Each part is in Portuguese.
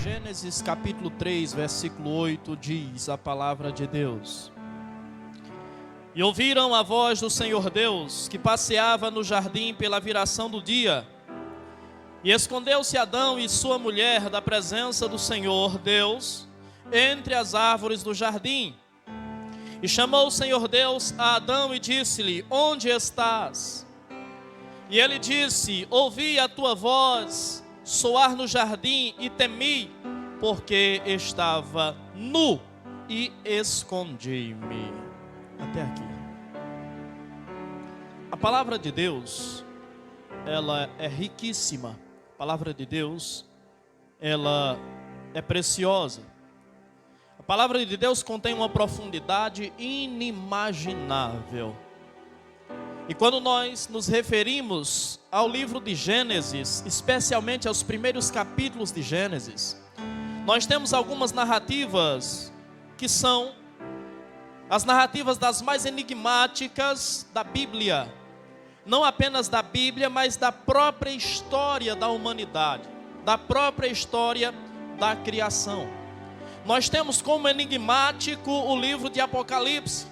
Gênesis capítulo 3, versículo 8, diz a palavra de Deus: E ouviram a voz do Senhor Deus, que passeava no jardim pela viração do dia. E escondeu-se Adão e sua mulher da presença do Senhor Deus, entre as árvores do jardim. E chamou o Senhor Deus a Adão e disse-lhe: Onde estás? E ele disse: Ouvi a tua voz soar no jardim e temi, porque estava nu e escondi-me. Até aqui. A palavra de Deus, ela é riquíssima. A palavra de Deus, ela é preciosa. A palavra de Deus contém uma profundidade inimaginável. E quando nós nos referimos ao livro de Gênesis, especialmente aos primeiros capítulos de Gênesis, nós temos algumas narrativas que são as narrativas das mais enigmáticas da Bíblia. Não apenas da Bíblia, mas da própria história da humanidade, da própria história da criação. Nós temos como enigmático o livro de Apocalipse,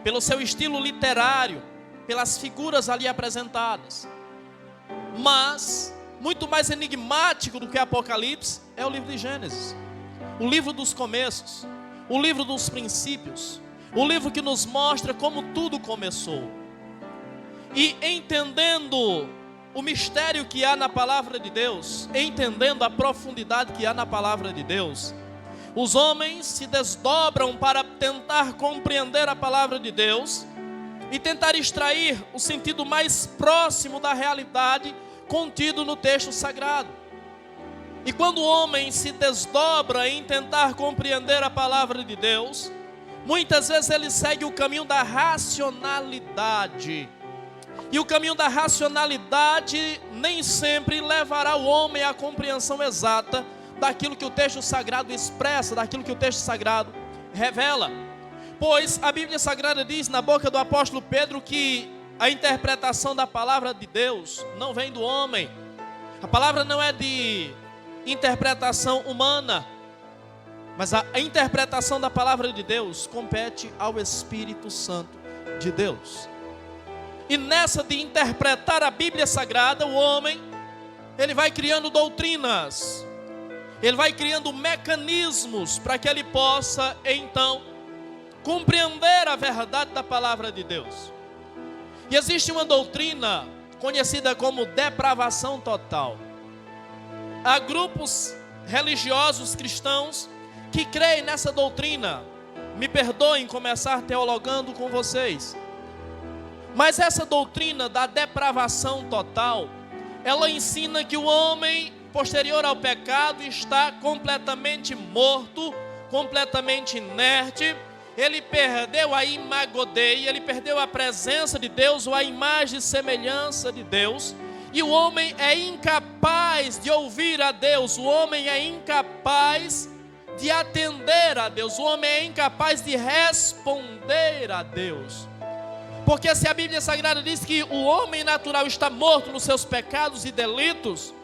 pelo seu estilo literário, pelas figuras ali apresentadas. Mas, muito mais enigmático do que Apocalipse, é o livro de Gênesis. O livro dos começos, o livro dos princípios, o livro que nos mostra como tudo começou. E entendendo o mistério que há na palavra de Deus, entendendo a profundidade que há na palavra de Deus, os homens se desdobram para tentar compreender a palavra de Deus e tentar extrair o sentido mais próximo da realidade contido no texto sagrado. E quando o homem se desdobra em tentar compreender a palavra de Deus, muitas vezes ele segue o caminho da racionalidade. E o caminho da racionalidade nem sempre levará o homem à compreensão exata daquilo que o texto sagrado expressa, daquilo que o texto sagrado revela. Pois a Bíblia Sagrada diz na boca do apóstolo Pedro que a interpretação da palavra de Deus não vem do homem. A palavra não é de interpretação humana, mas a interpretação da palavra de Deus compete ao Espírito Santo de Deus. E nessa de interpretar a Bíblia Sagrada, o homem, ele vai criando doutrinas, ele vai criando mecanismos para que ele possa, então, compreender a verdade da palavra de Deus. E existe uma doutrina conhecida como depravação total. Há grupos religiosos cristãos que creem nessa doutrina. Me perdoem começar teologando com vocês. Mas essa doutrina da depravação total, ela ensina que o homem, posterior ao pecado, está completamente morto, completamente inerte. Ele perdeu a imagodei, ele perdeu a presença de Deus, ou a imagem e semelhança de Deus. E o homem é incapaz de ouvir a Deus, o homem é incapaz de atender a Deus, o homem é incapaz de responder a Deus. Porque se a Bíblia Sagrada diz que o homem natural está morto nos seus pecados e delitos,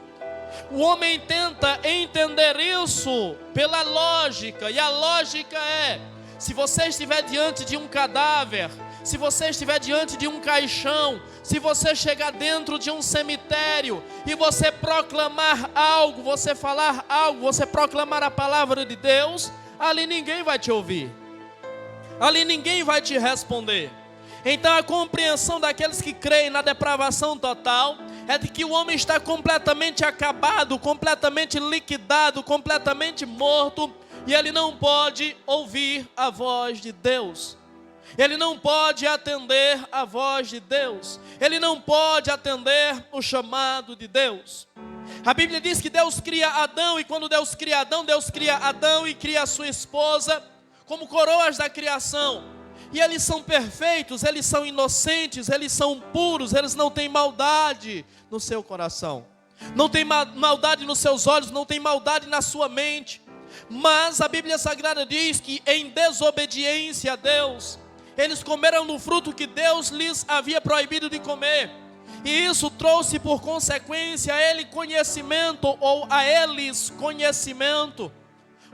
o homem tenta entender isso pela lógica. E a lógica é: se você estiver diante de um cadáver, se você estiver diante de um caixão, se você chegar dentro de um cemitério e você proclamar algo, você falar algo, você proclamar a palavra de Deus, ali ninguém vai te ouvir, ali ninguém vai te responder. Então a compreensão daqueles que creem na depravação total é de que o homem está completamente acabado, completamente liquidado, completamente morto, e ele não pode ouvir a voz de Deus. Ele não pode atender a voz de Deus. Ele não pode atender o chamado de Deus. A Bíblia diz que Deus cria Adão, e quando Deus cria Adão e cria a sua esposa como coroas da criação. E eles são perfeitos, eles são inocentes, eles são puros, eles não têm maldade no seu coração. Não tem maldade nos seus olhos, não tem maldade na sua mente. Mas a Bíblia Sagrada diz que em desobediência a Deus, eles comeram do fruto que Deus lhes havia proibido de comer. E isso trouxe por consequência a ele conhecimento, ou a eles conhecimento.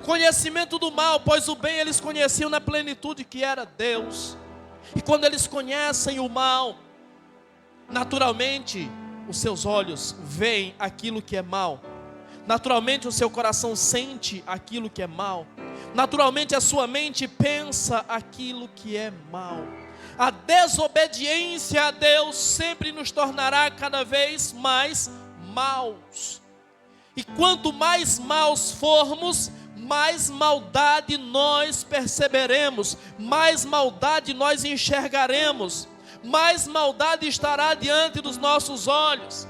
Conhecimento do mal, pois o bem eles conheciam na plenitude que era Deus. E quando eles conhecem o mal, naturalmente os seus olhos veem aquilo que é mal. Naturalmente o seu coração sente aquilo que é mal. Naturalmente a sua mente pensa aquilo que é mal. A desobediência a Deus sempre nos tornará cada vez mais maus. E quanto mais maus formos, mais maldade nós perceberemos, mais maldade nós enxergaremos, mais maldade estará diante dos nossos olhos.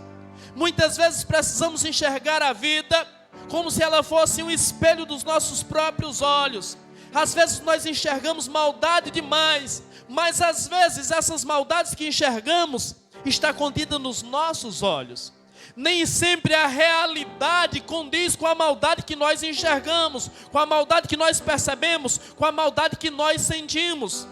Muitas vezes precisamos enxergar a vida como se ela fosse um espelho dos nossos próprios olhos. Às vezes nós enxergamos maldade demais, mas às vezes essas maldades que enxergamos está contida nos nossos olhos. Nem sempre a realidade condiz com a maldade que nós enxergamos, com a maldade que nós percebemos, com a maldade que nós sentimos.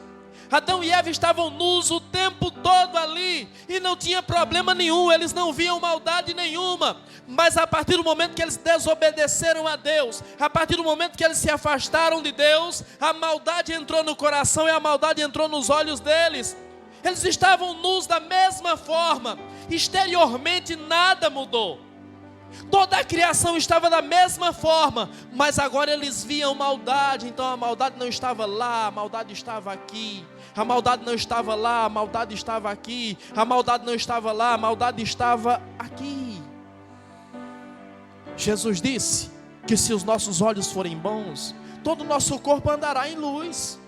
Adão e Eva estavam nus o tempo todo ali, e não tinha problema nenhum, eles não viam maldade nenhuma. Mas a partir do momento que eles desobedeceram a Deus, a partir do momento que eles se afastaram de Deus, a maldade entrou no coração e a maldade entrou nos olhos deles. Eles estavam nus da mesma forma, exteriormente nada mudou. Toda a criação estava da mesma forma, mas agora eles viam maldade. Então a maldade não estava lá, a maldade estava aqui. A maldade não estava lá, a maldade estava aqui. A maldade não estava lá, a maldade estava aqui. Jesus disse que se os nossos olhos forem bons, todo o nosso corpo andará em luz.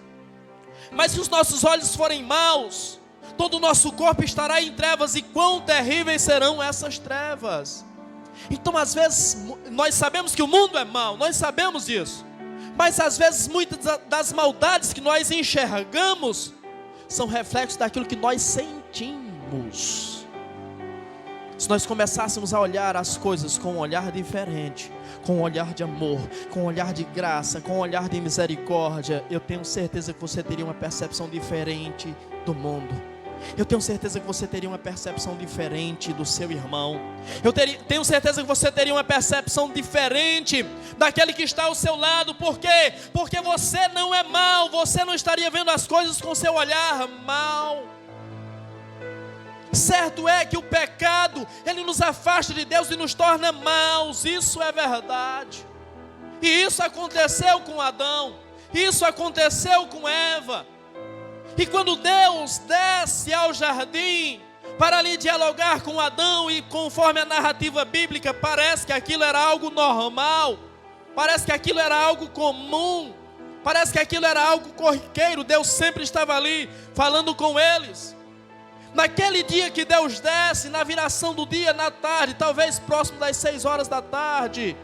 Mas se os nossos olhos forem maus, todo o nosso corpo estará em trevas, e quão terríveis serão essas trevas. Então às vezes nós sabemos que o mundo é mau, nós sabemos disso, mas às vezes muitas das maldades que nós enxergamos são reflexos daquilo que nós sentimos. Se nós começássemos a olhar as coisas com um olhar diferente, com um olhar de amor, com um olhar de graça, com um olhar de misericórdia, eu tenho certeza que você teria uma percepção diferente do mundo. Eu tenho certeza que você teria uma percepção diferente do seu irmão. Tenho certeza que você teria uma percepção diferente daquele que está ao seu lado. Por quê? Porque você não é mau. Você não estaria vendo as coisas com seu olhar mau. Certo é que o pecado, ele nos afasta de Deus e nos torna maus. Isso é verdade. E isso aconteceu com Adão. Isso aconteceu com Eva. E quando Deus desce ao jardim para ali dialogar com Adão, e conforme a narrativa bíblica, parece que aquilo era algo normal, parece que aquilo era algo comum, parece que aquilo era algo corriqueiro. Deus sempre estava ali falando com eles. Naquele dia que Deus desce, na viração do dia, na tarde, talvez próximo das 6 horas da tarde,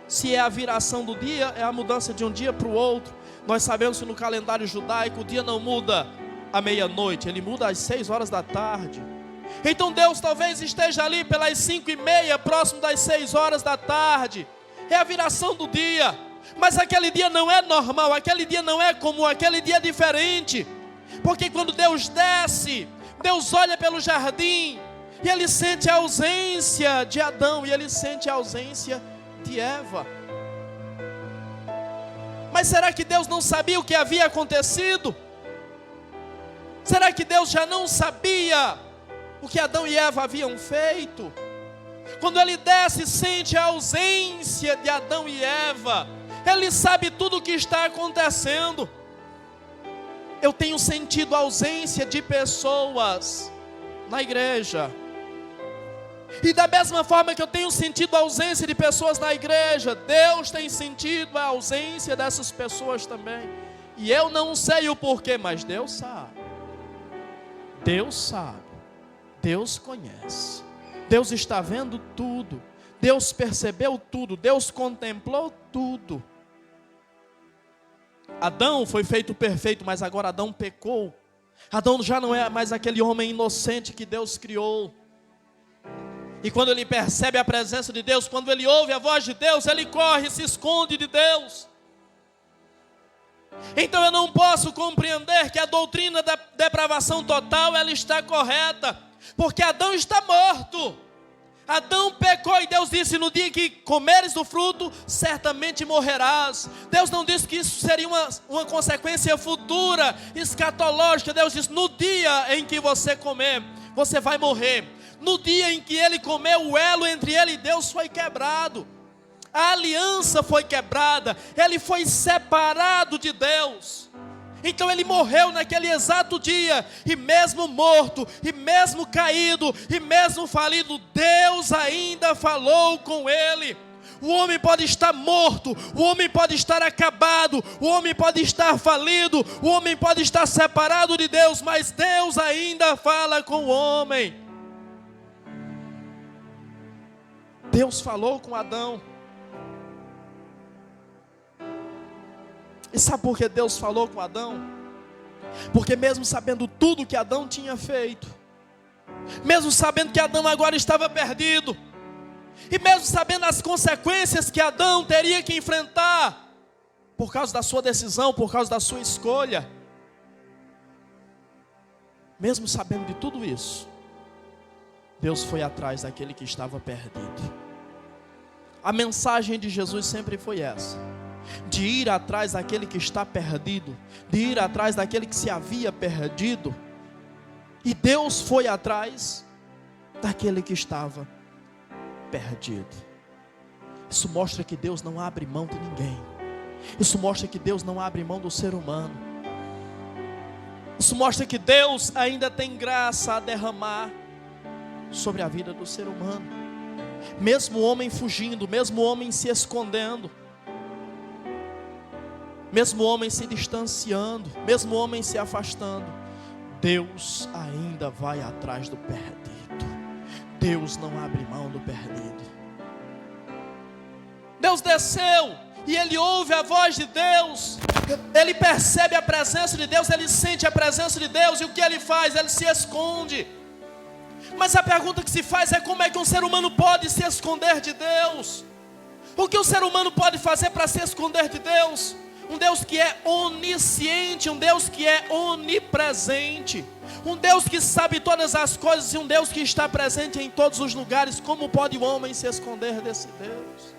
se é a viração do dia, é a mudança de um dia para o outro. Nós sabemos que no calendário judaico o dia não muda à meia-noite, ele muda às 6 horas da tarde. Então Deus talvez esteja ali pelas 5:30, próximo das 6 horas da tarde. É a viração do dia. Mas aquele dia não é normal, aquele dia não é comum, aquele dia é diferente. Porque quando Deus desce, Deus olha pelo jardim e Ele sente a ausência de Adão e Ele sente a ausência de Eva. Mas será que Deus não sabia o que havia acontecido? Será que Deus já não sabia o que Adão e Eva haviam feito? Quando Ele desce e sente a ausência de Adão e Eva, Ele sabe tudo o que está acontecendo. Eu tenho sentido a ausência de pessoas na igreja. E da mesma forma que eu tenho sentido a ausência de pessoas na igreja, Deus tem sentido a ausência dessas pessoas também. E eu não sei o porquê, mas Deus sabe. Deus sabe. Deus conhece. Deus está vendo tudo. Deus percebeu tudo. Deus contemplou tudo. Adão foi feito perfeito, mas agora Adão pecou. Adão já não é mais aquele homem inocente que Deus criou. E quando ele percebe a presença de Deus, quando ele ouve a voz de Deus, ele corre, se esconde de Deus. Então eu não posso compreender que a doutrina da depravação total, ela está correta. porque Adão está morto. Adão pecou e Deus disse: no dia que comeres do fruto, certamente morrerás. Deus não disse que isso seria uma consequência futura, escatológica. Deus disse: no dia em que você comer, você vai morrer. No dia em que ele comeu, o elo entre ele e Deus foi quebrado. A aliança foi quebrada, ele foi separado de Deus. Então ele morreu naquele exato dia, e mesmo morto, e mesmo caído, e mesmo falido, Deus ainda falou com ele. O homem pode estar morto, o homem pode estar acabado, o homem pode estar falido, o homem pode estar separado de Deus, mas Deus ainda fala com o homem. Deus falou com Adão. E sabe por que Deus falou com Adão? Porque mesmo sabendo tudo que Adão tinha feito, mesmo sabendo que Adão agora estava perdido, e mesmo sabendo as consequências que Adão teria que enfrentar, por causa da sua decisão, por causa da sua escolha, mesmo sabendo de tudo isso, Deus foi atrás daquele que estava perdido. A mensagem de Jesus sempre foi essa: de ir atrás daquele que está perdido, de ir atrás daquele que se havia perdido. E Deus foi atrás daquele que estava perdido. Isso mostra que Deus não abre mão de ninguém. Isso mostra que Deus não abre mão do ser humano. Isso mostra que Deus ainda tem graça a derramar sobre a vida do ser humano. Mesmo o homem fugindo, mesmo o homem se escondendo, mesmo o homem se distanciando, mesmo o homem se afastando, Deus ainda vai atrás do perdido. Deus não abre mão do perdido. Deus desceu e ele ouve a voz de Deus. Ele percebe a presença de Deus, ele sente a presença de Deus. E o que ele faz? Ele se esconde. Mas a pergunta que se faz é: como é que um ser humano pode se esconder de Deus? O que o ser humano pode fazer para se esconder de Deus? Um Deus que é onisciente, um Deus que é onipresente, um Deus que sabe todas as coisas e um Deus que está presente em todos os lugares. Como pode o homem se esconder desse Deus?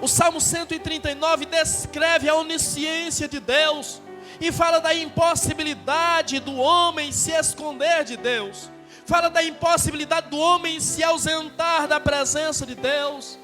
O Salmo 139 descreve a onisciência de Deus e fala da impossibilidade do homem se esconder de Deus. Fala da impossibilidade do homem se ausentar da presença de Deus.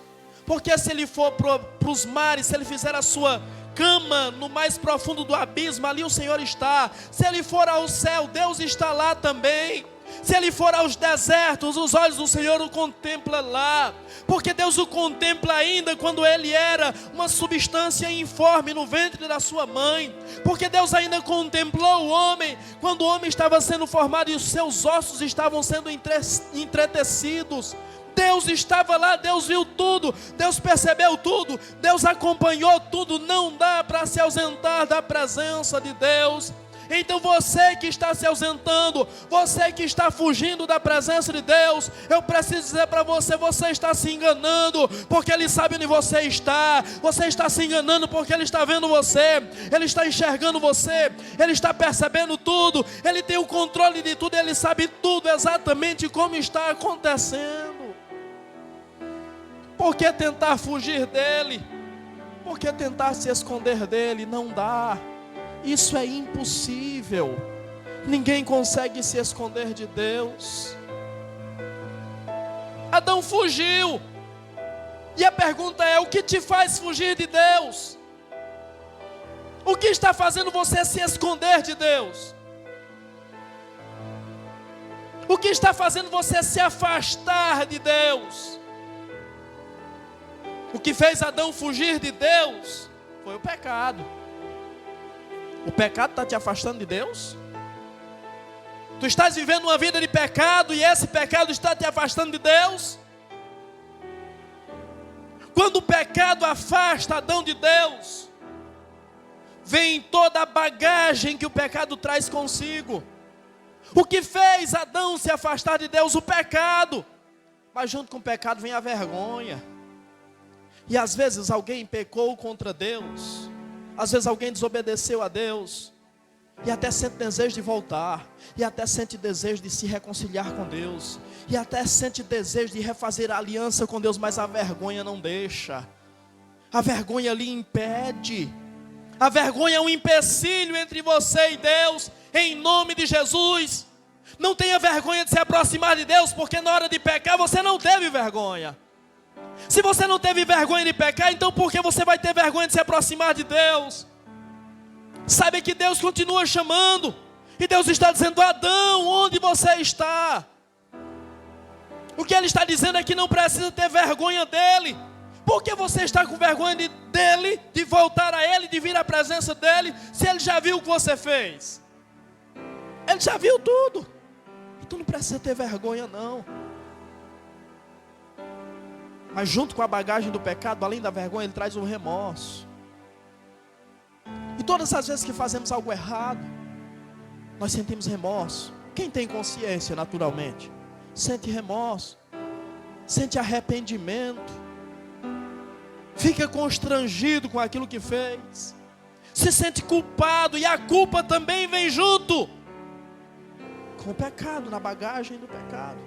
Porque se ele for para os mares, se ele fizer a sua cama no mais profundo do abismo, ali o Senhor está. Se ele for ao céu, Deus está lá também. Se ele for aos desertos, os olhos do Senhor o contemplam lá. Porque Deus o contempla ainda quando ele era uma substância informe no ventre da sua mãe. Porque Deus ainda contemplou o homem quando o homem estava sendo formado e os seus ossos estavam sendo entretecidos. Deus estava lá, Deus viu tudo, Deus percebeu tudo, Deus acompanhou tudo. Não dá para se ausentar da presença de Deus. Então você que está se ausentando, você que está fugindo da presença de Deus, eu preciso dizer para você: você está se enganando, porque Ele sabe onde você está se enganando porque Ele está vendo você, Ele está enxergando você, Ele está percebendo tudo, Ele tem o controle de tudo, Ele sabe tudo exatamente como está acontecendo. Por que tentar fugir dEle? Por que tentar se esconder dEle? Não dá. Isso é impossível. Ninguém consegue se esconder de Deus. Adão fugiu. E a pergunta é: o que te faz fugir de Deus? O que está fazendo você se esconder de Deus? O que está fazendo você se afastar de Deus? O que fez Adão fugir de Deus foi o pecado. O pecado está te afastando de Deus? Tu estás vivendo uma vida de pecado e esse pecado está te afastando de Deus? Quando o pecado afasta Adão de Deus, vem toda a bagagem que o pecado traz consigo. O que fez Adão se afastar de Deus? O pecado. Mas junto com o pecado vem a vergonha. E às vezes alguém pecou contra Deus. Às vezes alguém desobedeceu a Deus. E até sente desejo de voltar. E até sente desejo de se reconciliar com Deus. E até sente desejo de refazer a aliança com Deus. Mas a vergonha não deixa. A vergonha lhe impede. A vergonha é um empecilho entre você e Deus. Em nome de Jesus. Não tenha vergonha de se aproximar de Deus. Porque na hora de pecar você não teve vergonha. Se você não teve vergonha de pecar, então por que você vai ter vergonha de se aproximar de Deus? Saiba que Deus continua chamando. E Deus está dizendo: Adão, onde você está? O que Ele está dizendo é que não precisa ter vergonha dEle. Por que você está com vergonha dEle, de voltar a Ele, de vir à presença dEle, se Ele já viu o que você fez? Ele já viu tudo. Então não precisa ter vergonha não. Mas junto com a bagagem do pecado, além da vergonha, Ele traz o remorso. E todas as vezes que fazemos algo errado, nós sentimos remorso. Quem tem consciência naturalmente sente remorso, sente arrependimento, fica constrangido com aquilo que fez, se sente culpado, e a culpa também vem junto com o pecado, na bagagem do pecado.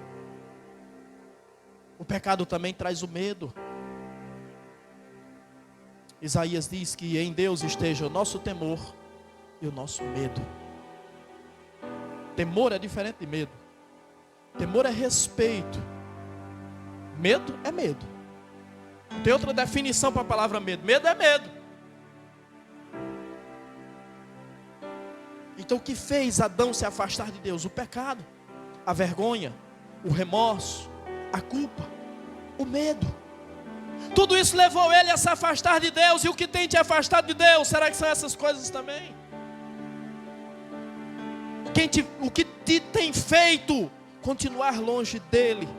O pecado também traz o medo. Isaías diz que em Deus esteja o nosso temor e o nosso medo. Temor é diferente de medo. Temor é respeito. Medo é medo. Tem outra definição para a palavra medo. Medo é medo. Então o que fez Adão se afastar de Deus? O pecado, a vergonha, o remorso, a culpa, o medo. Tudo isso levou ele a se afastar de Deus. E o que tem te afastado de Deus? Será que são essas coisas também? O que te tem feito continuar longe dele?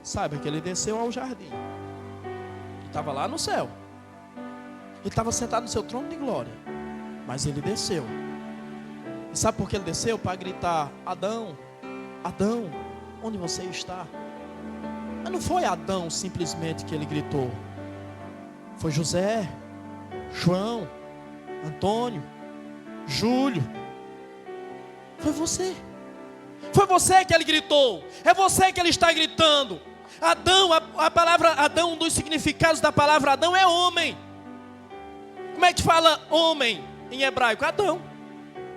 Saiba que ele desceu ao jardim. Ele estava lá no céu. Ele estava sentado no seu trono de glória. Mas ele desceu. E sabe por que ele desceu? Para gritar: Adão, Adão, onde você está? Mas não foi Adão simplesmente que ele gritou. Foi José, João, Antônio, Júlio. Foi você. Foi você que ele gritou. É você que ele está gritando. Adão, a palavra Adão, um dos significados da palavra Adão é homem. Como é que fala homem em hebraico? Adão.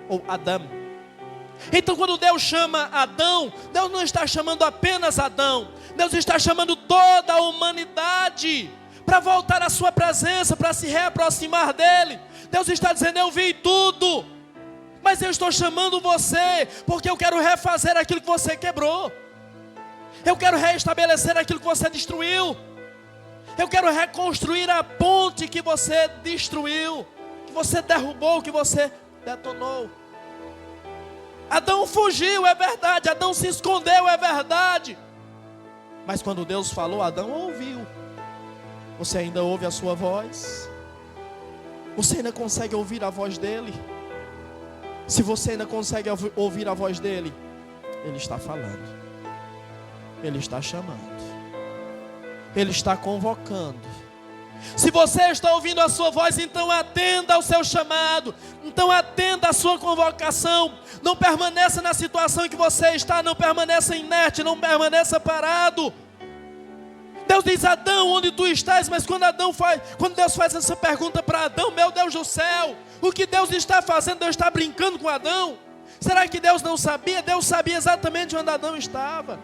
Ou Adão. Então quando Deus chama Adão, Deus não está chamando apenas Adão. Deus está chamando toda a humanidade para voltar à sua presença, para se reaproximar dele. Deus está dizendo: eu vi tudo, mas eu estou chamando você, porque eu quero refazer aquilo que você quebrou. Eu quero restabelecer aquilo que você destruiu. Eu quero reconstruir a ponte que você destruiu, que você derrubou, que você detonou. Adão fugiu, é verdade. Adão se escondeu, é verdade. Mas quando Deus falou, Adão ouviu. Você ainda ouve a sua voz? Você ainda consegue ouvir a voz dele? Se você ainda consegue ouvir a voz dele, ele está falando. Ele está chamando. Ele está convocando. Se você está ouvindo a sua voz, então atenda ao seu chamado. Então atenda à sua convocação. Não permaneça na situação em que você está. Não permaneça inerte, não permaneça parado. Deus diz: Adão, onde tu estás? Mas quando Deus faz essa pergunta para Adão, meu Deus do céu, o que Deus está fazendo? Deus está brincando com Adão? Será que Deus não sabia? Deus sabia exatamente onde Adão estava.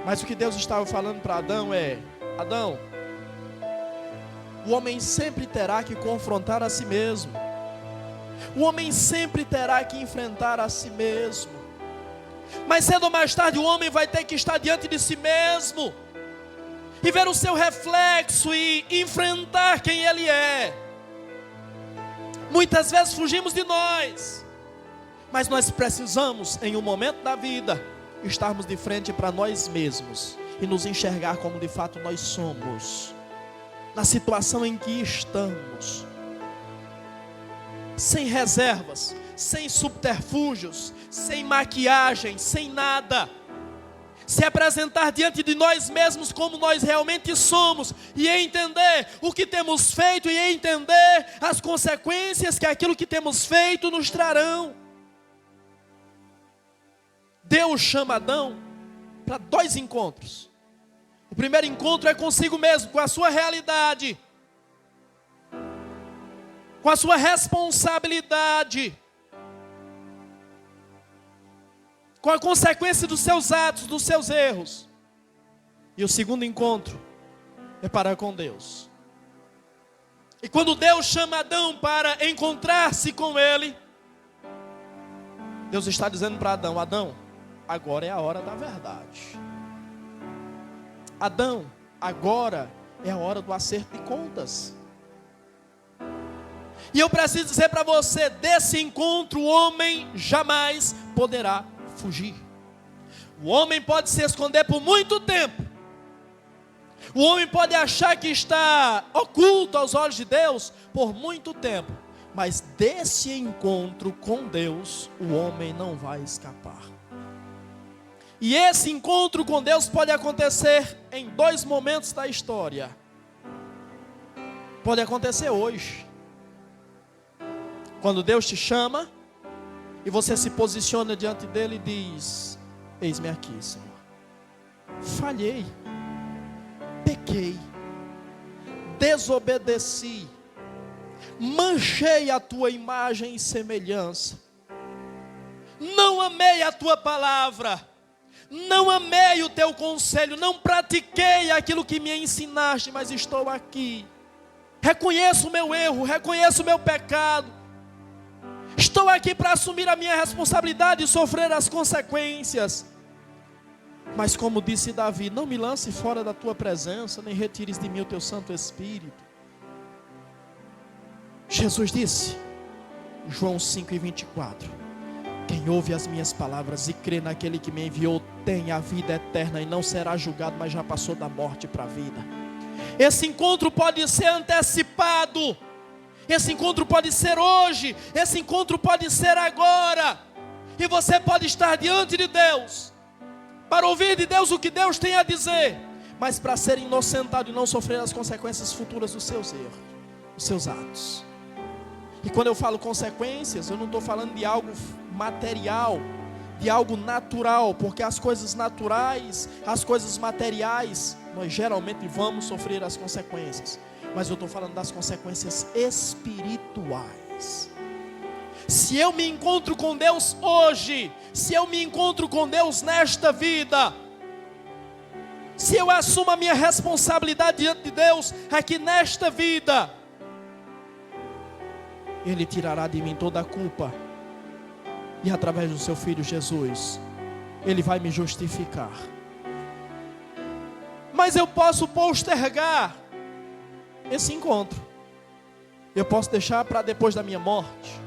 Mas o que Deus estava falando para Adão é: Adão, o homem sempre terá que confrontar a si mesmo. O homem sempre terá que enfrentar a si mesmo. Mas cedo ou mais tarde o homem vai ter que estar diante de si mesmo e ver o seu reflexo e enfrentar quem ele é. Muitas vezes fugimos de nós, mas nós precisamos, em um momento da vida, estarmos de frente para nós mesmos e nos enxergar como de fato nós somos, na situação em que estamos, sem reservas, sem subterfúgios, sem maquiagem, sem nada, se apresentar diante de nós mesmos como nós realmente somos, e entender o que temos feito, e entender as consequências que aquilo que temos feito nos trarão. Deus chama Adão para 2 encontros. O primeiro encontro é consigo mesmo, com a sua realidade, com a sua responsabilidade, com a consequência dos seus atos, dos seus erros. E o segundo encontro é para com Deus. E quando Deus chama Adão para encontrar-se com Ele, Deus está dizendo para Adão: Adão, agora é a hora da verdade. Adão, agora é a hora do acerto de contas. E eu preciso dizer para você, desse encontro o homem jamais poderá fugir. O homem pode se esconder por muito tempo. O homem pode achar que está oculto aos olhos de Deus por muito tempo. Mas desse encontro com Deus, o homem não vai escapar. E esse encontro com Deus pode acontecer em 2 momentos da história. Pode acontecer hoje, quando Deus te chama e você se posiciona diante dele e diz: eis-me aqui, Senhor. Falhei, pequei, desobedeci, manchei a tua imagem e semelhança, não amei a tua palavra, não amei o teu conselho, não pratiquei aquilo que me ensinaste, mas estou aqui. Reconheço o meu erro, reconheço o meu pecado. Estou aqui para assumir a minha responsabilidade e sofrer as consequências. Mas como disse Davi, não me lance fora da tua presença, nem retires de mim o teu Santo Espírito. Jesus disse, João 5:24, quem ouve as minhas palavras e crê naquele que me enviou tem a vida eterna e não será julgado, mas já passou da morte para a vida. Esse encontro pode ser antecipado, esse encontro pode ser hoje, esse encontro pode ser agora, e você pode estar diante de Deus, para ouvir de Deus o que Deus tem a dizer, mas para ser inocentado e não sofrer as consequências futuras dos seus erros, dos seus atos. E quando eu falo consequências, eu não estou falando de algo material, de algo natural, porque as coisas naturais, as coisas materiais, nós geralmente vamos sofrer as consequências, mas eu estou falando das consequências espirituais. Se eu me encontro com Deus hoje, se eu me encontro com Deus nesta vida, se eu assumo a minha responsabilidade diante de Deus aqui nesta vida, Ele tirará de mim toda a culpa, e através do seu Filho Jesus, Ele vai me justificar. Mas eu posso postergar esse encontro, eu posso deixar para depois da minha morte.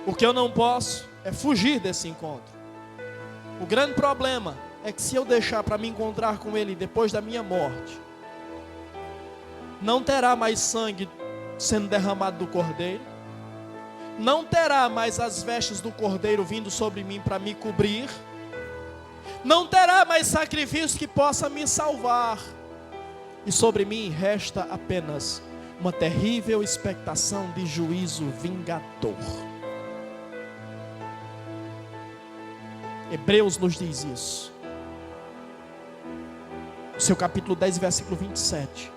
O que eu não posso é fugir desse encontro. O grande problema é que se eu deixar para me encontrar com Ele depois da minha morte, não terá mais sangue sendo derramado do Cordeiro, não terá mais as vestes do Cordeiro vindo sobre mim para me cobrir, não terá mais sacrifício que possa me salvar, e sobre mim resta apenas uma terrível expectação de juízo vingador. Hebreus nos diz isso, seu capítulo 10, versículo 27.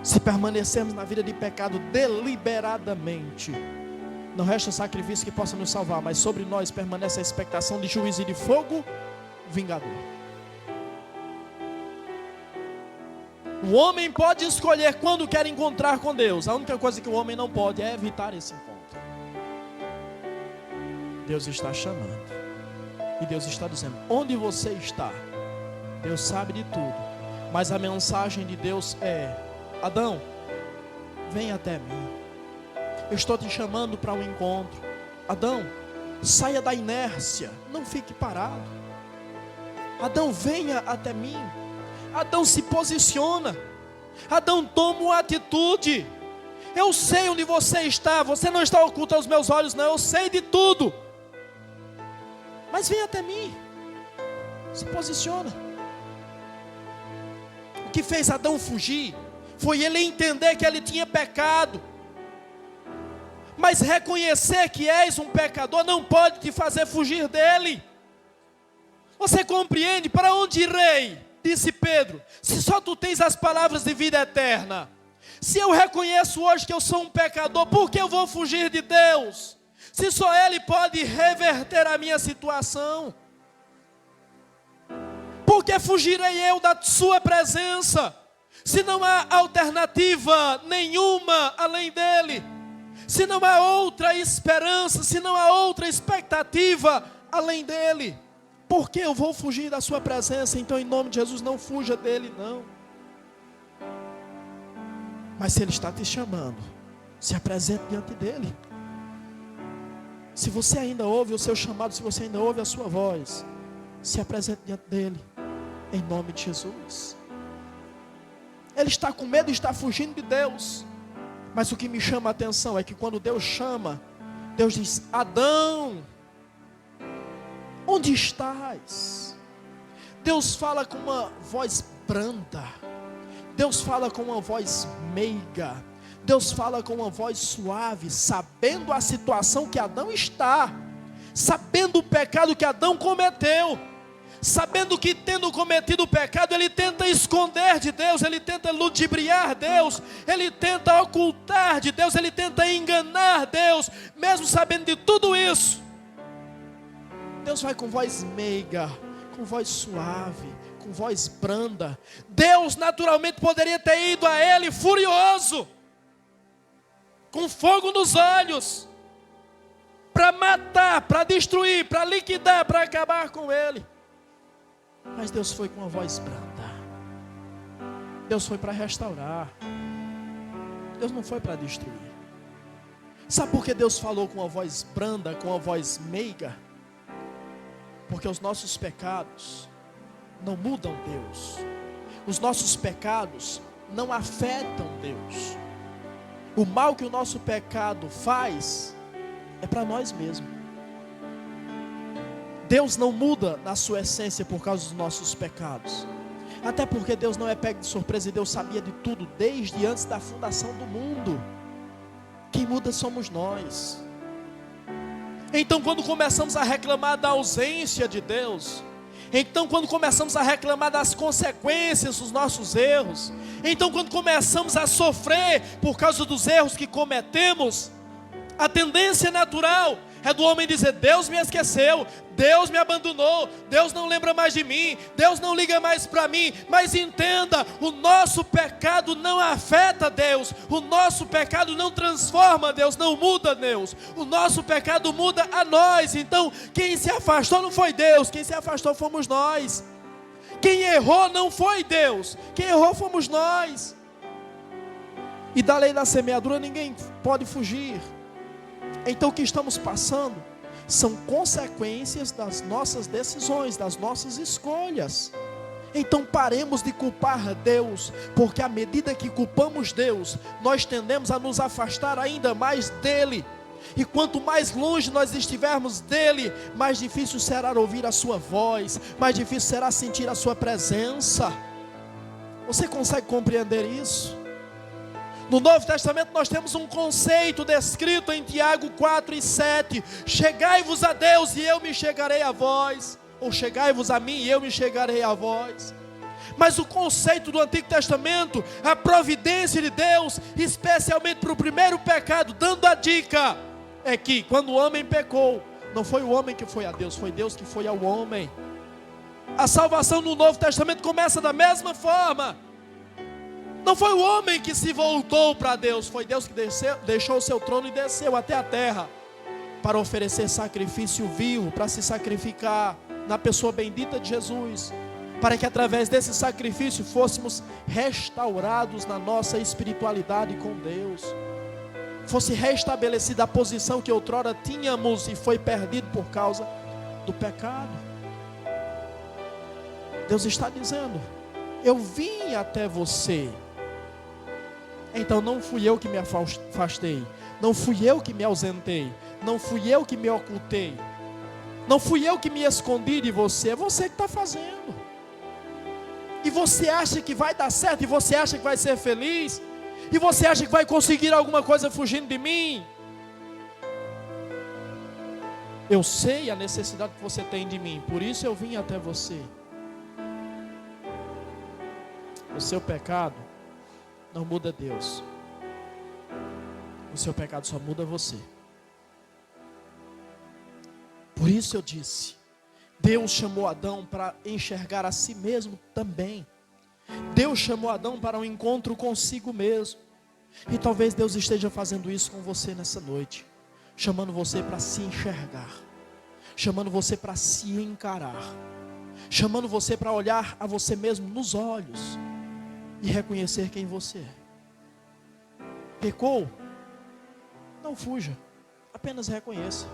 Se permanecermos na vida de pecado deliberadamente, não resta sacrifício que possa nos salvar, mas sobre nós permanece a expectação de juízo e de fogo vingador. O homem pode escolher quando quer encontrar com Deus. A única coisa que o homem não pode é evitar esse encontro. Deus está chamando, e Deus está dizendo, onde você está? Deus sabe de tudo, mas a mensagem de Deus é: Adão, vem até mim, eu estou te chamando para um encontro. Adão, saia da inércia, não fique parado. Adão, venha até mim. Adão, se posiciona. Adão, toma uma atitude. Eu sei onde você está, você não está oculto aos meus olhos, não, eu sei de tudo. Mas vem até mim, Se posiciona. O que fez Adão fugir foi ele entender que ele tinha pecado. Mas reconhecer que és um pecador não pode te fazer fugir dele. Você compreende? Para onde irei? Disse Pedro, se só tu tens as palavras de vida eterna. Se eu reconheço hoje que eu sou um pecador, por que eu vou fugir de Deus? Se só Ele pode reverter a minha situação. Por que fugirei eu da sua presença? Se não há alternativa nenhuma além dele. Se não há outra esperança, se não há outra expectativa além dele. Por que eu vou fugir da sua presença? Então, em nome de Jesus, não fuja dele, não. Mas se ele está te chamando, se apresente diante dele. Se você ainda ouve o seu chamado, se você ainda ouve a sua voz, se apresente diante dele, em nome de Jesus. Ele está com medo e está fugindo de Deus. Mas o que me chama a atenção é que quando Deus chama, Deus diz: Adão, onde estás? Deus fala com uma voz branda. Deus fala com uma voz meiga. Deus fala com uma voz suave, sabendo a situação que Adão está, sabendo o pecado que Adão cometeu, sabendo que tendo cometido o pecado, ele tenta esconder de Deus, ele tenta ludibriar Deus, ele tenta ocultar de Deus, ele tenta enganar Deus, mesmo sabendo de tudo isso. Deus vai com voz meiga, com voz suave, com voz branda. Deus naturalmente poderia ter ido a ele furioso, com fogo nos olhos, para matar, para destruir, para liquidar, para acabar com ele. Mas Deus foi com uma voz branda. Deus foi para restaurar. Deus não foi para destruir. Sabe por que Deus falou com uma voz branda, com uma voz meiga? Porque os nossos pecados não mudam Deus. Os nossos pecados não afetam Deus. O mal que o nosso pecado faz é para nós mesmos. Deus não muda na sua essência por causa dos nossos pecados. Até porque Deus não é pego de surpresa e Deus sabia de tudo desde antes da fundação do mundo. Quem muda somos nós. Então, quando começamos a reclamar da ausência de Deus, então quando começamos a reclamar das consequências dos nossos erros, então quando começamos a sofrer por causa dos erros que cometemos, a tendência natural é do homem dizer: Deus me esqueceu, Deus me abandonou, Deus não lembra mais de mim, Deus não liga mais para mim. Mas entenda, o nosso pecado não afeta Deus, o nosso pecado não transforma Deus, não muda Deus, o nosso pecado muda a nós. Então quem se afastou não foi Deus, quem se afastou fomos nós. Quem errou não foi Deus, quem errou fomos nós. E da lei da semeadura ninguém pode fugir. Então o que estamos passando são consequências das nossas decisões, das nossas escolhas. Então paremos de culpar Deus, porque à medida que culpamos Deus, nós tendemos a nos afastar ainda mais dele. E quanto mais longe nós estivermos dele, mais difícil será ouvir a sua voz, mais difícil será sentir a sua presença. Você consegue compreender isso? No Novo Testamento nós temos um conceito descrito em Tiago 4 e 7. Chegai-vos a Deus e eu me chegarei a vós. Ou chegai-vos a mim e eu me chegarei a vós. Mas o conceito do Antigo Testamento, a providência de Deus, especialmente para o primeiro pecado, dando a dica, é que quando o homem pecou, não foi o homem que foi a Deus, foi Deus que foi ao homem. A salvação no Novo Testamento começa da mesma forma. Não foi o homem que se voltou para Deus, foi Deus que deixou o seu trono e desceu até a terra para oferecer sacrifício vivo, para se sacrificar na pessoa bendita de Jesus, para que através desse sacrifício fôssemos restaurados na nossa espiritualidade com Deus, fosse restabelecida a posição que outrora tínhamos e foi perdido por causa do pecado. Deus está dizendo: eu vim até você. Então não fui eu que me afastei, não fui eu que me ausentei, não fui eu que me ocultei. Não fui eu que me escondi de você, é você que está fazendo. E você acha que vai dar certo, e você acha que vai ser feliz, e você acha que vai conseguir alguma coisa fugindo de mim. Eu sei a necessidade que você tem de mim, por isso eu vim até você. O seu pecado não muda Deus. O seu pecado só muda você. Por isso eu disse, Deus chamou Adão para enxergar a si mesmo também. Deus chamou Adão para um encontro consigo mesmo. E talvez Deus esteja fazendo isso com você nessa noite, chamando você para se enxergar, chamando você para se encarar, chamando você para olhar a você mesmo nos olhos e reconhecer quem você é. Pecou? Não fuja, apenas reconheça.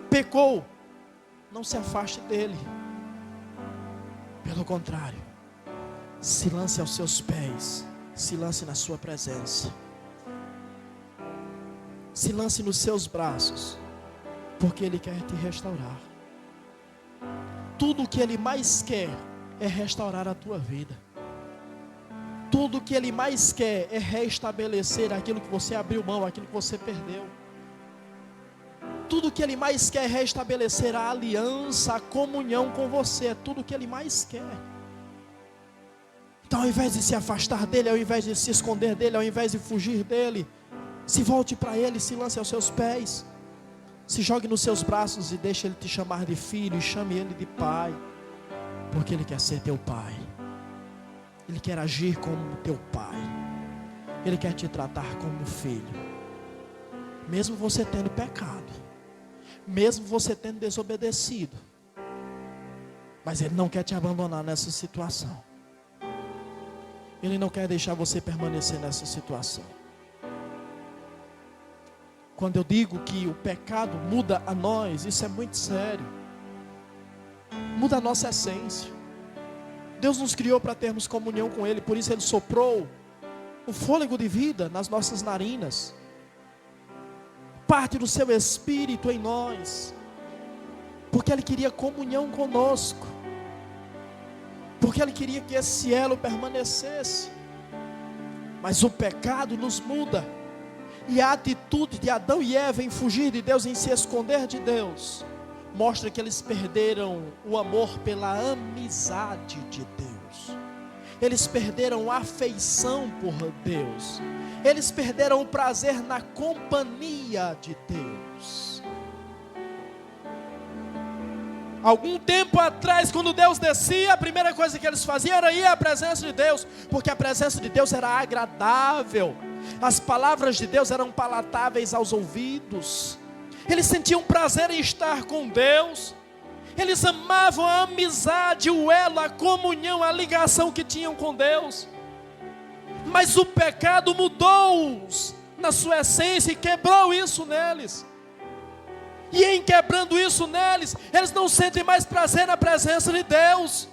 Pecou? Não se afaste dele. Pelo contrário, se lance aos seus pés, se lance na sua presença, se lance nos seus braços, porque ele quer te restaurar. Tudo o que ele mais quer é restaurar a tua vida. Tudo o que ele mais quer é restabelecer aquilo que você abriu mão, aquilo que você perdeu. Tudo o que ele mais quer é restabelecer a aliança, a comunhão com você. É tudo o que ele mais quer. Então, ao invés de se afastar dele, ao invés de se esconder dele, ao invés de fugir dele, se volte para ele, se lance aos seus pés, se jogue nos seus braços e deixe ele te chamar de filho, e chame ele de pai, porque ele quer ser teu pai. Ele quer agir como teu pai. Ele quer te tratar como filho. Mesmo você tendo pecado, mesmo você tendo desobedecido, mas ele não quer te abandonar nessa situação. Ele não quer deixar você permanecer nessa situação. Quando eu digo que o pecado muda a nós, isso é muito sério. Muda a nossa essência. Deus nos criou para termos comunhão com Ele, por isso Ele soprou o fôlego de vida nas nossas narinas. Parte do seu Espírito em nós, porque Ele queria comunhão conosco, porque Ele queria que esse elo permanecesse. Mas o pecado nos muda, e a atitude de Adão e Eva em fugir de Deus, em se esconder de Deus, mostra que eles perderam o amor pela amizade de Deus. Eles perderam a afeição por Deus. Eles perderam o prazer na companhia de Deus. Algum tempo atrás, quando Deus descia, a primeira coisa que eles faziam era ir à presença de Deus, porque a presença de Deus era agradável. As palavras de Deus eram palatáveis aos ouvidos. Eles sentiam prazer em estar com Deus. Eles amavam a amizade, o elo, a comunhão, a ligação que tinham com Deus. Mas o pecado mudou-os na sua essência e quebrou isso neles. E em quebrando isso neles, eles não sentem mais prazer na presença de Deus.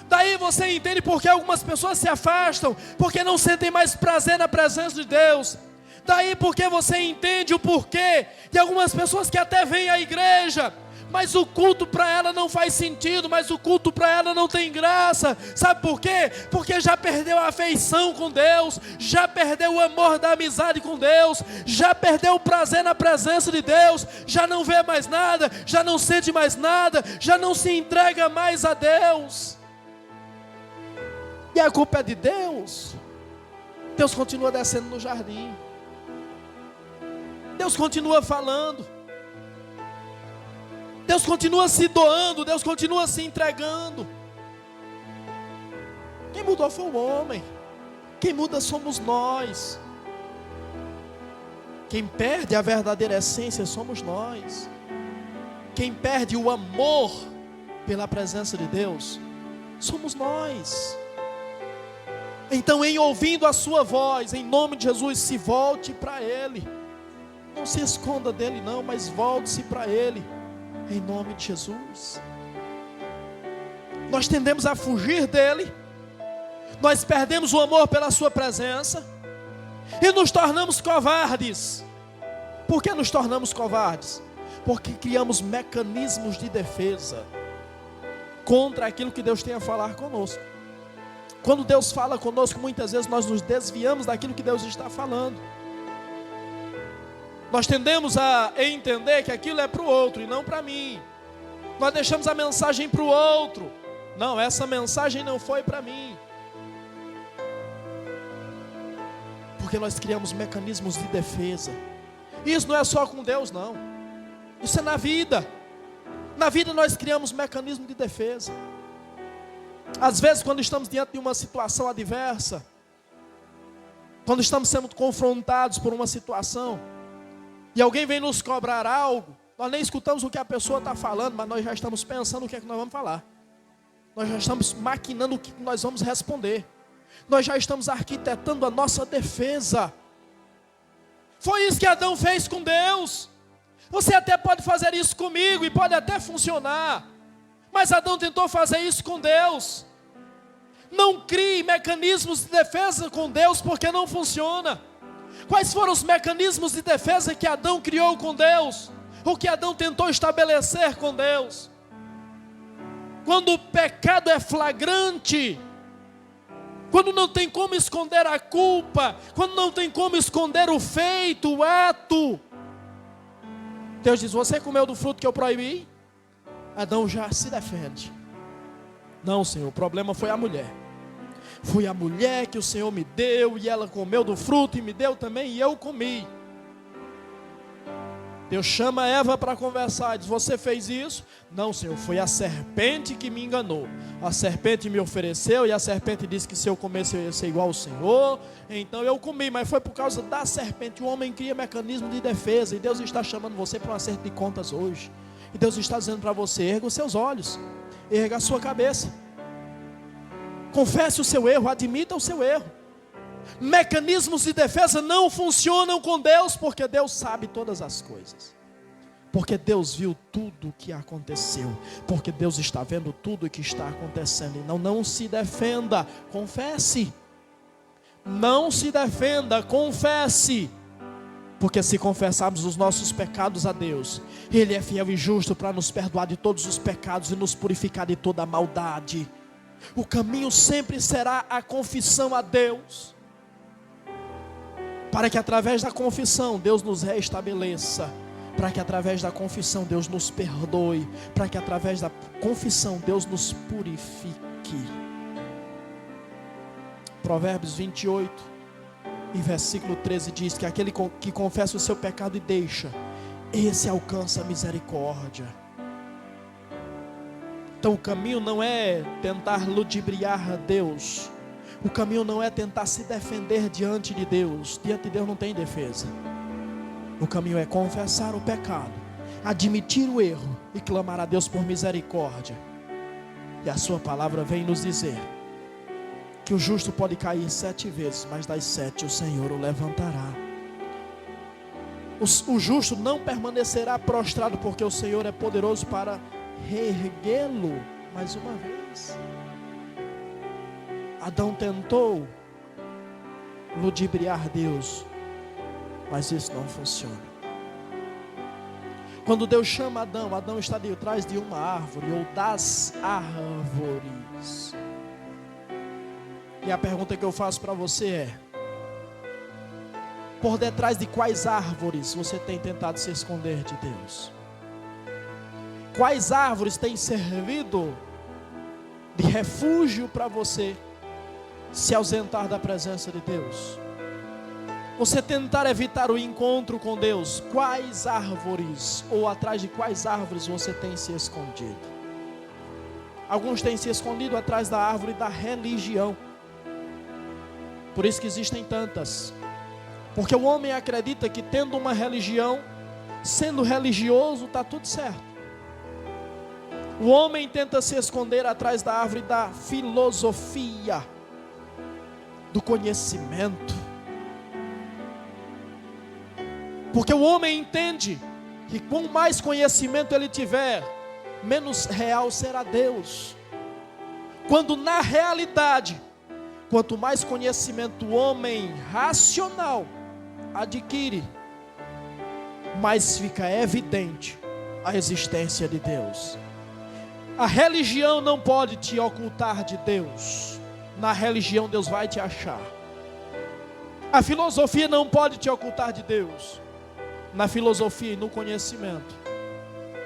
Daí você entende por que algumas pessoas se afastam, porque não sentem mais prazer na presença de Deus. Daí porque você entende o porquê de algumas pessoas que até vêm à igreja, mas o culto para ela não faz sentido, mas o culto para ela não tem graça. Sabe por quê? Porque já perdeu a afeição com Deus, já perdeu o amor da amizade com Deus, já perdeu o prazer na presença de Deus, já não vê mais nada, já não sente mais nada, já não se entrega mais a Deus. E a culpa é de Deus. Deus continua descendo no jardim, Deus continua falando, Deus continua se doando, Deus continua se entregando. Quem mudou foi o homem, quem muda somos nós. Quem perde a verdadeira essência somos nós. Quem perde o amor pela presença de Deus somos nós. Então, em ouvindo a sua voz, em nome de Jesus, se volte para Ele. Não se esconda dele não, mas volte-se para Ele, em nome de Jesus. Nós tendemos a fugir dele, nós perdemos o amor pela sua presença, e nos tornamos covardes. Por que nos tornamos covardes? Porque criamos mecanismos de defesa contra aquilo que Deus tem a falar conosco. Quando Deus fala conosco, muitas vezes nós nos desviamos daquilo que Deus está falando. Nós tendemos a entender que aquilo é para o outro e não para mim. Nós deixamos a mensagem para o outro. Não, essa mensagem não foi para mim. Porque nós criamos mecanismos de defesa. Isso não é só com Deus, não. Isso é na vida. Na vida nós criamos mecanismos de defesa. Às vezes, quando estamos diante de uma situação adversa, quando estamos sendo confrontados por uma situação, e alguém vem nos cobrar algo, nós nem escutamos o que a pessoa está falando, mas nós já estamos pensando o que é que nós vamos falar. Nós já estamos maquinando o que nós vamos responder. Nós já estamos arquitetando a nossa defesa. Foi isso que Adão fez com Deus. Você até pode fazer isso comigo e pode até funcionar. Mas Adão tentou fazer isso com Deus. Não crie mecanismos de defesa com Deus, porque não funciona. Quais foram os mecanismos de defesa que Adão criou com Deus? O que Adão tentou estabelecer com Deus? Quando o pecado é flagrante, quando não tem como esconder a culpa, quando não tem como esconder o feito, o ato, Deus diz: você comeu do fruto que eu proibi? Adão já se defende. Não, Senhor, o problema foi a mulher. Foi a mulher que o Senhor me deu, e ela comeu do fruto e me deu também, e eu comi. Deus chama Eva para conversar e diz: você fez isso? Não, Senhor, foi a serpente que me enganou. A serpente me ofereceu, e a serpente disse que se eu comesse eu ia ser igual ao Senhor. Então eu comi, mas foi por causa da serpente. O homem cria mecanismo de defesa, e Deus está chamando você para um acerto de contas hoje. E Deus está dizendo para você: erga os seus olhos, erga a sua cabeça, confesse o seu erro, admita o seu erro. Mecanismos de defesa não funcionam com Deus, porque Deus sabe todas as coisas, porque Deus viu tudo o que aconteceu, porque Deus está vendo tudo o que está acontecendo. Então não se defenda, confesse. Não se defenda, confesse. Porque se confessarmos os nossos pecados a Deus, Ele é fiel e justo para nos perdoar de todos os pecados e nos purificar de toda a maldade. O caminho sempre será a confissão a Deus, para que através da confissão Deus nos restabeleça, para que através da confissão Deus nos perdoe, para que através da confissão Deus nos purifique. Provérbios 28 e versículo 13 diz que aquele que confessa o seu pecado e deixa, esse alcança a misericórdia. Então o caminho não é tentar ludibriar a Deus. O caminho não é tentar se defender diante de Deus. Diante de Deus não tem defesa. O caminho é confessar o pecado, admitir o erro e clamar a Deus por misericórdia. E a sua palavra vem nos dizer que o justo pode cair 7 vezes, mas das 7 o Senhor o levantará. O justo não permanecerá prostrado, porque o Senhor é poderoso para reerguê-lo mais uma vez. Adão tentou ludibriar Deus, mas isso não funciona. Quando Deus chama Adão, Adão está atrás de uma árvore, ou das árvores. E a pergunta que eu faço para você é: por detrás de quais árvores você tem tentado se esconder de Deus? Quais árvores têm servido de refúgio para você se ausentar da presença de Deus? Você tentar evitar o encontro com Deus, quais árvores, ou atrás de quais árvores você tem se escondido? Alguns têm se escondido atrás da árvore da religião. Por isso que existem tantas. Porque o homem acredita que tendo uma religião, sendo religioso, está tudo certo. O homem tenta se esconder atrás da árvore da filosofia, do conhecimento. Porque o homem entende que quanto mais conhecimento ele tiver, menos real será Deus. Quando na realidade, quanto mais conhecimento o homem racional adquire, mais fica evidente a existência de Deus. A religião não pode te ocultar de Deus. Na religião Deus vai te achar. A filosofia não pode te ocultar de Deus. Na filosofia e no conhecimento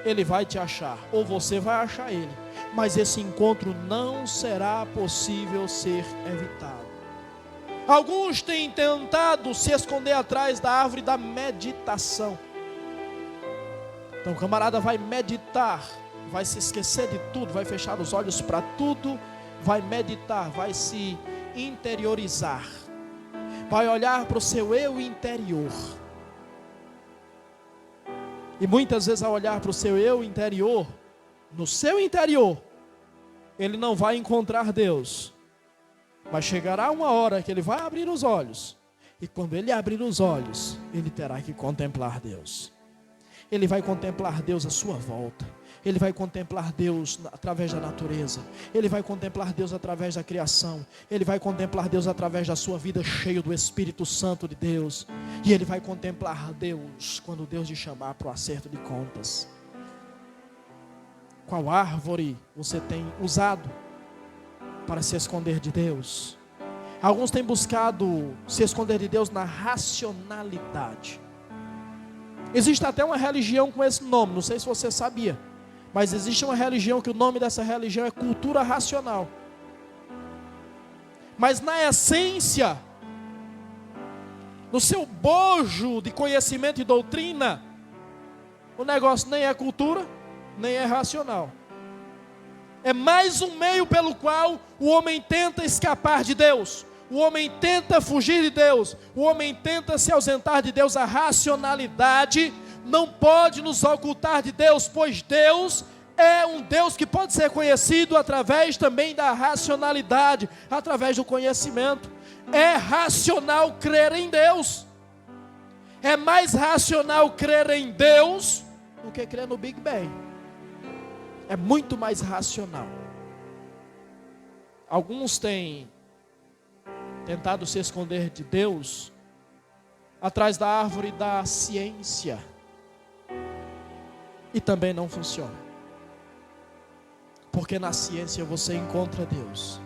Ele vai te achar, ou você vai achar Ele. Mas esse encontro não será possível ser evitado. Alguns têm tentado se esconder atrás da árvore da meditação. Então o camarada vai meditar, vai se esquecer de tudo, vai fechar os olhos para tudo, vai meditar, vai se interiorizar, vai olhar para o seu eu interior. E muitas vezes ao olhar para o seu eu interior, no seu interior, ele não vai encontrar Deus. Mas chegará uma hora que ele vai abrir os olhos. E quando ele abrir os olhos, ele terá que contemplar Deus. Ele vai contemplar Deus à sua volta. Ele vai contemplar Deus através da natureza. Ele vai contemplar Deus através da criação. Ele vai contemplar Deus através da sua vida cheia do Espírito Santo de Deus. E ele vai contemplar Deus quando Deus lhe chamar para o acerto de contas. Qual árvore você tem usado para se esconder de Deus? Alguns têm buscado se esconder de Deus na racionalidade. Existe até uma religião com esse nome, não sei se você sabia, mas existe uma religião que o nome dessa religião é cultura racional. Mas na essência, no seu bojo de conhecimento e doutrina, o negócio nem é cultura, nem é racional. É mais um meio pelo qual o homem tenta escapar de Deus. O homem tenta fugir de Deus. O homem tenta se ausentar de Deus. A racionalidade não pode nos ocultar de Deus, pois Deus é um Deus que pode ser conhecido através também da racionalidade, através do conhecimento. É racional crer em Deus. É mais racional crer em Deus do que crer no Big Bang. É muito mais racional. Alguns têm tentado se esconder de Deus atrás da árvore da ciência. E também não funciona. Porque na ciência você encontra Deus.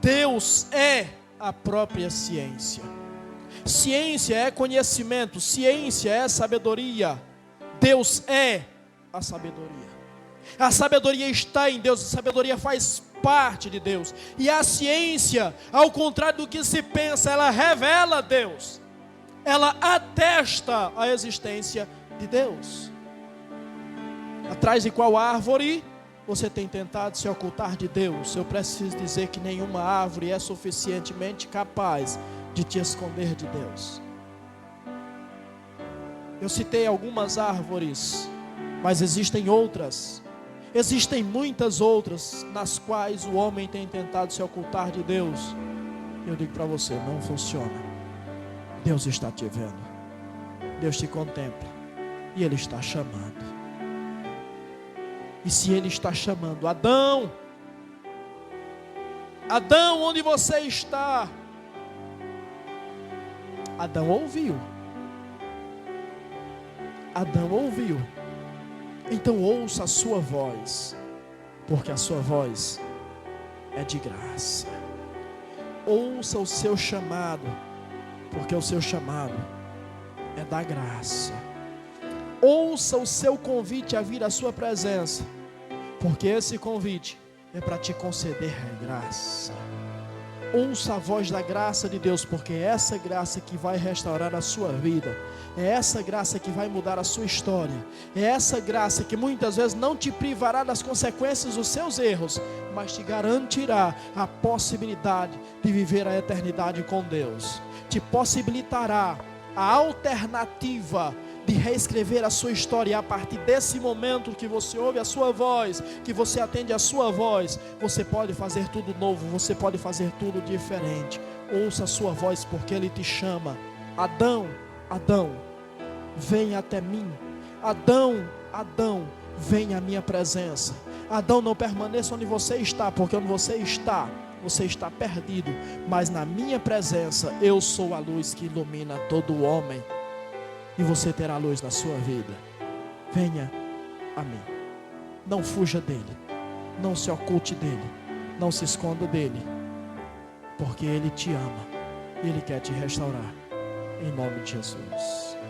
Deus é a própria ciência. Ciência é conhecimento, ciência é sabedoria. Deus é a sabedoria. A sabedoria está em Deus, a sabedoria faz parte de Deus. E a ciência, ao contrário do que se pensa, ela revela Deus. Ela atesta a existência de Deus. Atrás de qual árvore você tem tentado se ocultar de Deus? Eu preciso dizer que nenhuma árvore é suficientemente capaz de te esconder de Deus. Eu citei algumas árvores, mas existem outras. Existem muitas outras nas quais o homem tem tentado se ocultar de Deus. Eu digo para você, não funciona. Deus está te vendo. Deus te contempla. E Ele está chamando. E se Ele está chamando, Adão, Adão, onde você está? Adão ouviu. Adão ouviu. Então ouça a sua voz, porque a sua voz é de graça. Ouça o seu chamado, porque o seu chamado é da graça. Ouça o seu convite a vir à sua presença, porque esse convite é para te conceder graça. Ouça a voz da graça de Deus, porque é essa graça que vai restaurar a sua vida. É essa graça que vai mudar a sua história. É essa graça que muitas vezes não te privará das consequências dos seus erros, mas te garantirá a possibilidade de viver a eternidade com Deus. Te possibilitará a alternativa de reescrever a sua história. E a partir desse momento que você ouve a sua voz, que você atende a sua voz, você pode fazer tudo novo, você pode fazer tudo diferente. Ouça a sua voz, porque Ele te chama. Adão, Adão, vem até mim. Adão, Adão, vem à minha presença. Adão, não permaneça onde você está, porque onde você está perdido. Mas na minha presença, eu sou a luz que ilumina todo homem. E você terá luz na sua vida. Venha a mim. Não fuja dele, não se oculte dele, não se esconda dele, porque ele te ama e ele quer te restaurar, em nome de Jesus.